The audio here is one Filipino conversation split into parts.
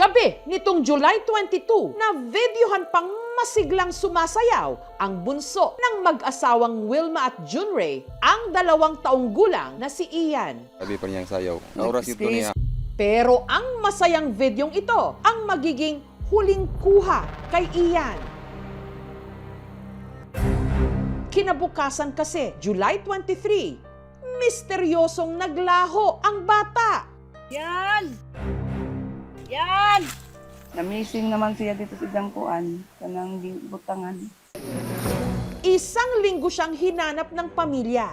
Gabi nitong July 22 na videohan pang masiglang sumasayaw ang bunso ng mag-asawang Wilma at Junray, ang 2 taong gulang na si Ian. Sabi pa niyang sayaw. Oras ito niya. Pero ang masayang videong ito ang magiging huling kuha kay Ian. Kinabukasan kasi, July 23, misteryosong naglaho ang bata. Yan! Yan! Na-missing naman siya dito sa Dangkuan, kanang butangan. Isang linggo siyang hinanap ng pamilya,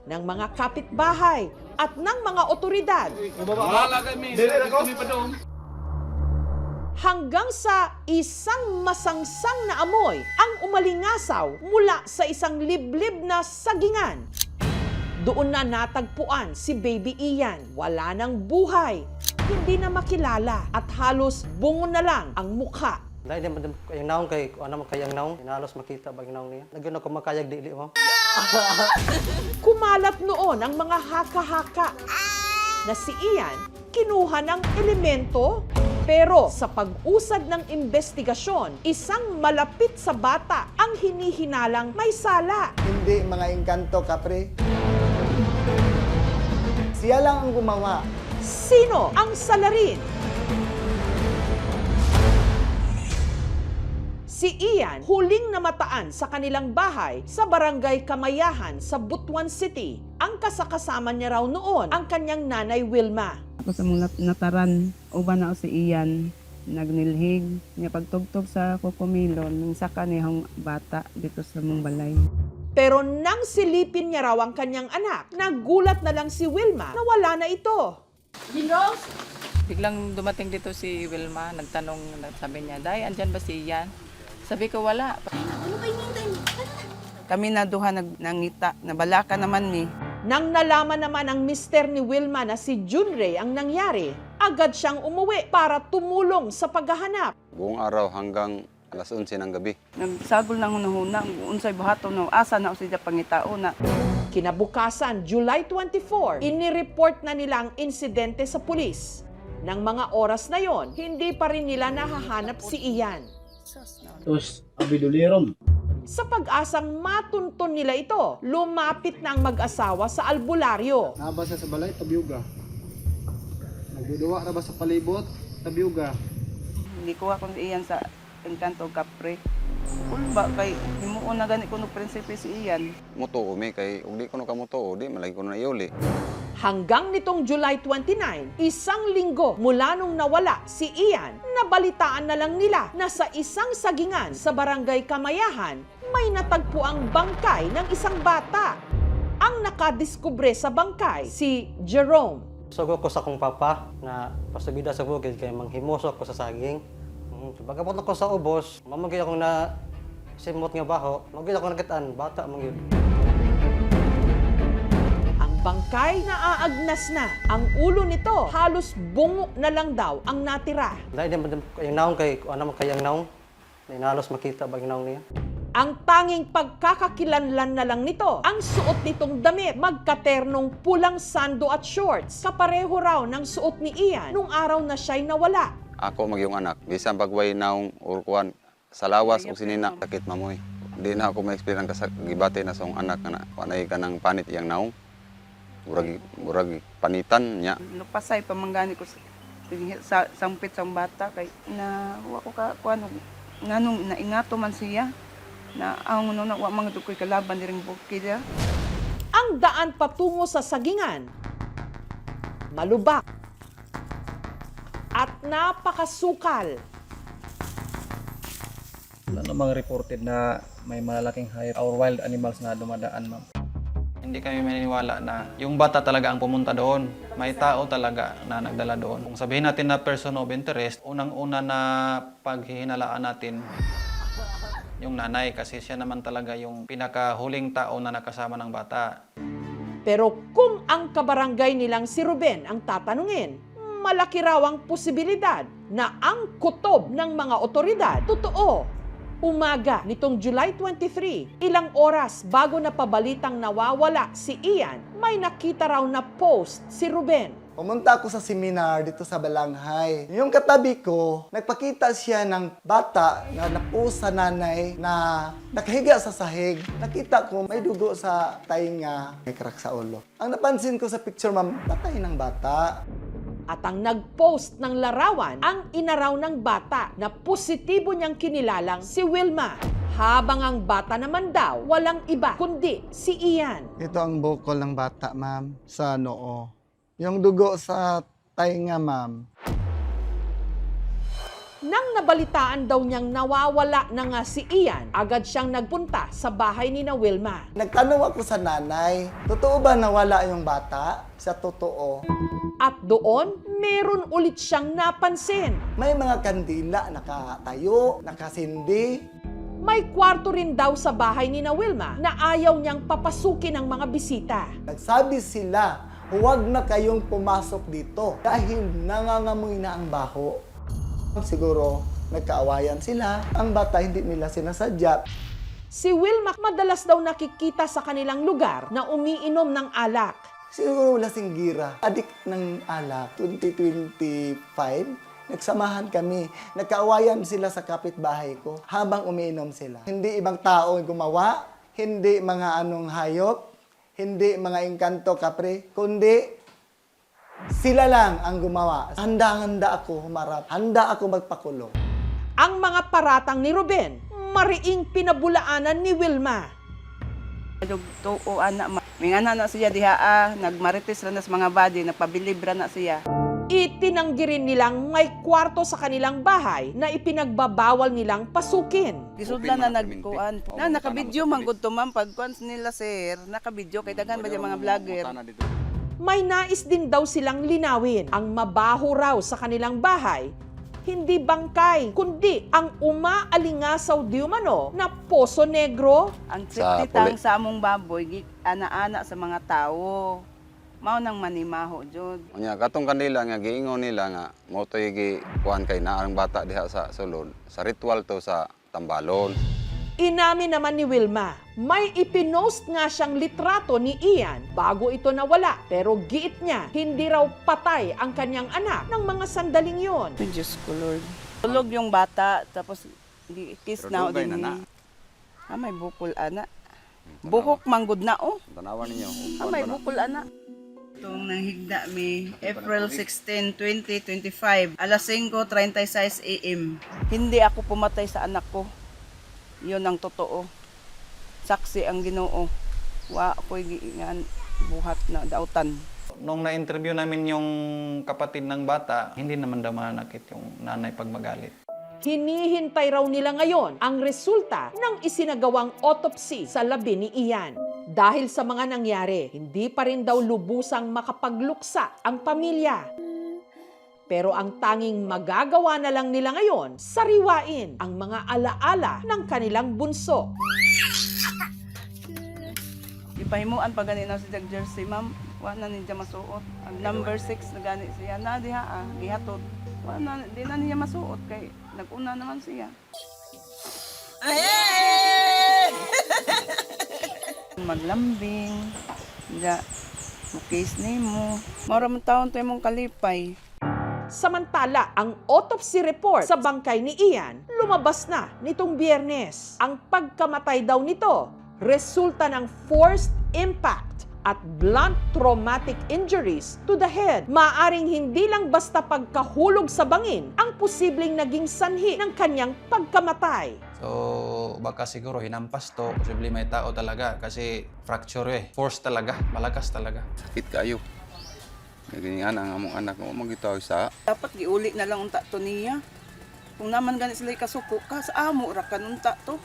ng mga kapitbahay at ng mga otoridad. Hanggang sa isang masangsang na amoy ang umalingasaw mula sa isang liblib na sagingan. Doon na natagpuan si Baby Ian. Wala nang buhay, hindi na makilala at halos bungo na lang ang mukha. Dahil naman kayang naong kay ano mo kayang naong, hinalos makita ba yung naong niya. Nagyan ako makayag dili mo. Kumalat noon ang mga haka-haka na si Ian kinuha ng elemento. Pero sa pag-usad ng investigasyon, isang malapit sa bata ang hinihinalang may sala. Hindi mga engkanto, kapre. Siya lang ang gumawa. Sino ang salarin? Si Ian, huling namataan sa kanilang bahay sa Barangay Kamayahan sa Butuan City. Ang kasakasama niya raw noon ang kanyang nanay Wilma. Ako sa mga nataran, uban na ako si Ian, nagnilhig, niya pagtugtog sa kukumilon, ng saka niyang bata dito sa mong balay. Pero nang silipin niya raw ang kanyang anak, nagulat na lang si Wilma na wala na ito. Biglang dumating dito si Wilma, nagtanong, sabi niya, Day, andyan ba si Ian? Sabi ko, wala. Kami na duha nangita, nabalaka naman ni. Nang nalaman naman ang mister ni Wilma na si Junray ang nangyari, agad siyang umuwi para tumulong sa paghahanap. Buong araw hanggang alas 11 ng gabi. Nagsagol na hunahuna, unsay buhaton na asa na siya pangitao na. Kinabukasan, July 24, inireport na nila ang insidente sa pulis. Nang mga oras na yon, hindi pa rin nila nahahanap si Ian. Tos abidulirom. Sa pag-asang matunton nila ito, lumapit na ang mag-asawa sa albularyo. Nabasa sa balay, tabiyuga. Nagduduwa na ba sa palibot, tabiyuga. Hindi ko ako Ian sa engkanto kapre. Ulba kay himuon na gani kuno prinsipe si Ian. Muto umi kay ug di ko no kamuto, di malagi ko na iuli. Hanggang nitong July 29, isang linggo mula nung nawala si Ian, nabalitaan na lang nila na sa isang sagingan sa Barangay Kamayahan, may natagpuang bangkay ng isang bata. Ang nakadiskubre sa bangkay, si Jerome. Sugo ko sa akong papa na pasubida sa bukid kay manghimusok ko sa saging. Pagkapot ako sa ubos, mamagay ako na simot nga baho, magay ako nakitaan, bata mangyud. Ang bangkay naaagnas na. Ang ulo nito, halos bungo na lang daw ang natira. Dahil naman kayang naong kay ano mo kayang naong, hinalos makita ba yung naong niya. Ang tanging pagkakakilanlan na lang nito, ang suot nitong damit, magkaternong pulang sando at shorts. Kapareho raw ng suot ni Ian nung araw na siya'y nawala. Ako magyong anak, bisan pagway naong urkuan sa lawas o sinina sakit mamoy. Di na ako ma-experience ka sa gibate na sa akong anak na panay ka ng panit iyang naong. Murag panitan niya. Lupasay pamanggani ko sa sampit sa bata kay na wa ko ka kuano nganong naingato man siya na ang na wa mga dukoy kalaban diring bukid. Ang daan patungo sa sagingan, malubak at napakasukal. Wala namang reported na may malalaking hayop or wild animals na dumadaan, ma'am. Hindi kami maniniwala na yung bata talaga ang pumunta doon. May tao talaga na nagdala doon. Kung sabihin natin na person of interest, unang-una na paghihinalaan natin yung nanay kasi siya naman talaga yung pinakahuling tao na nakasama ng bata. Pero kung ang kabarangay nilang si Ruben ang tatanungin, malaki raw ang posibilidad na ang kutob ng mga otoridad totoo. Umaga nitong July 23, ilang oras bago napabalitang nawawala si Ian, may nakita raw na post si Ruben. Pumunta ako sa seminar dito sa Balanghay. Yung katabi ko, nagpakita siya ng bata na napuos sa nanay na nakahiga sa sahig. Nakita ko may dugo sa tainga, may crack sa ulo. Ang napansin ko sa picture, ma'am, patay ng bata. At ang nag-post ng larawan, ang inaraw ng bata na positibo niyang kinilalang si Wilma. Habang ang bata naman daw, walang iba kundi si Ian. Ito ang bukol ng bata, ma'am, sa noo. Yung dugo sa tainga, ma'am. Nang nabalitaan daw niyang nawawala na nga si Ian, agad siyang nagpunta sa bahay ni na Wilma. Nagtanong ako sa nanay, totoo ba nawala yung bata? Sa totoo. At doon, meron ulit siyang napansin. May mga kandila, nakatayo, nakasindi. May kwarto rin daw sa bahay ni na Wilma na ayaw niyang papasukin ng mga bisita. Nagsabi sila, huwag na kayong pumasok dito dahil nangangamoy na ang baho. Siguro, nagkaawayan sila. Ang bata hindi nila sinasadya. Si Wilma madalas daw nakikita sa kanilang lugar na umiinom ng alak. Siguro lasing gira. Adik ng alak. 2025, nagsamahan kami. Nagkaawayan sila sa kapitbahay ko habang umiinom sila. Hindi ibang tao gumawa, hindi mga anong hayop, hindi mga engkanto kapre, kundi sila lang ang gumawa. Handa-handa ako humarap. Handa ako magpakulong. Ang mga paratang ni Ruben, mariing pinabulaanan ni Wilma. Tuo anak, mingana na siya diha, nagmarites ra na sa mga body, nagpabilib ra na siya. Itinanggi rin nilang may kwarto sa kanilang bahay na ipinagbabawal nilang pasukin. Gisudlan na nagkuan. Na nakabidyo man gud to ma'am pagkuan nila sir, nakabidyo kay daghan ba yung mga vlogger. May nais din daw silang linawin. Ang mabaho raw sa kanilang bahay, hindi bangkay, kundi ang umaalingasaw di umano na poso negro. Ang Sa siptitang puli. sa among baboy, ana-ana sa mga tao. Mao nang manimaho jud. Unya katong kanila nga giingon nila nga mo to kuan kay naa ang bata diha sa sulod. Sa ritual to sa tambalon. Inamin naman ni Wilma, may ipinost nga siyang litrato ni Ian bago ito nawala. Pero giit niya, hindi raw patay ang kanyang anak ng mga sandaling yon. Diyos ko Lord. Tulog yung bata tapos kiss Pero na dugay din. na na. May bukol ana. Buhok manggod na oh. Tanawan ninyo. May bukol ana. Itong nanghigda mi April 16, 2025, alas 5:36 AM. Hindi ako pumatay sa anak ko. Yun ang totoo. Saksi ang Ginoo. Wa ako'y buhat na dautan. Nung na-interview namin yung kapatid ng bata, hindi naman daw manakit yung nanay pag magalit. Hinihintay raw nila ngayon ang resulta ng isinagawang autopsy sa labi ni Ian. Dahil sa mga nangyari, hindi pa rin daw lubusang makapagluksa ang pamilya. Pero ang tanging magagawa na lang nila ngayon, sariwain ang mga alaala ng kanilang bunso. Ipahimuan pa gani na si Jack Jersey, ma'am. Wa na niya masuot. Ang number 6 na gani siya. Na diha gihatod. Wa na, di na niya masuot kay nag-una naman siya. Maglambing. Diya, mukis ni mo. Maraming taon tayo mong kalipay. Samantala, ang autopsy report sa bangkay ni Ian lumabas na nitong Biyernes. Ang pagkamatay daw nito, resulta ng forced impact at blunt traumatic injuries to the head. Maaring hindi lang basta pagkahulog sa bangin ang posibleng naging sanhi ng kanyang pagkamatay. So, baka siguro hinampas to. Posible may tao talaga kasi fracture Force talaga. Malakas talaga. Sakit kayo. Ganyan ang among anak mo magitaw sa Dapat giuli na lang unta to niya. Kung naman ganit sila kasuko ka, sa amo ra kanunta to.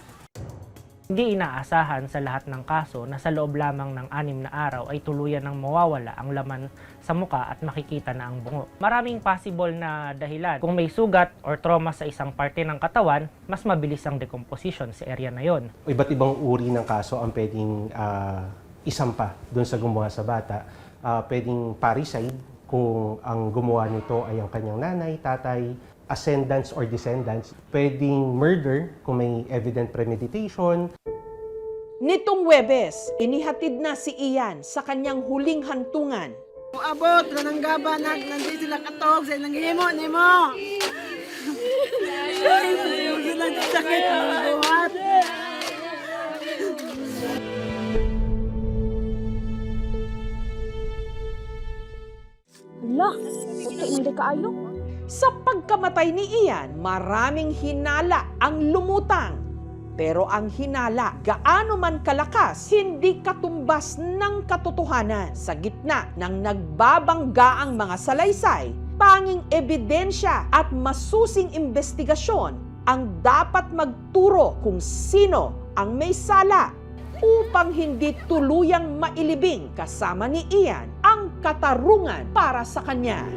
Hindi inaasahan sa lahat ng kaso na sa loob lamang ng 6 na araw ay tuluyan ng mawawala ang laman sa muka at makikita na ang bungo. Maraming possible na dahilan. Kung may sugat or trauma sa isang parte ng katawan, mas mabilis ang decomposition sa area na yon. Iba't ibang uri ng kaso ang pwedeng isampa doon sa gumawa sa bata. Pwedeng parricide kung ang gumawa nito ay ang kanyang nanay, tatay, ascendants or descendants. Pwedeng murder kung may evident premeditation. Nitong Huwebes, inihatid na si Ian sa kanyang huling hantungan. Abot, kanang gaba, nandito sila katog, sa nanghimo, nimo. Silang sakit ang buhat. Hala, hindi kaayo. Sa pagkamatay ni Ian, maraming hinala ang lumutang. Pero ang hinala, gaano man kalakas, hindi katumbas ng katotohanan. Sa gitna ng nagbabanggaang mga salaysay, tanging ebidensya at masusing investigasyon ang dapat magturo kung sino ang may sala upang hindi tuluyang mailibing kasama ni Ian ang katarungan para sa kanya.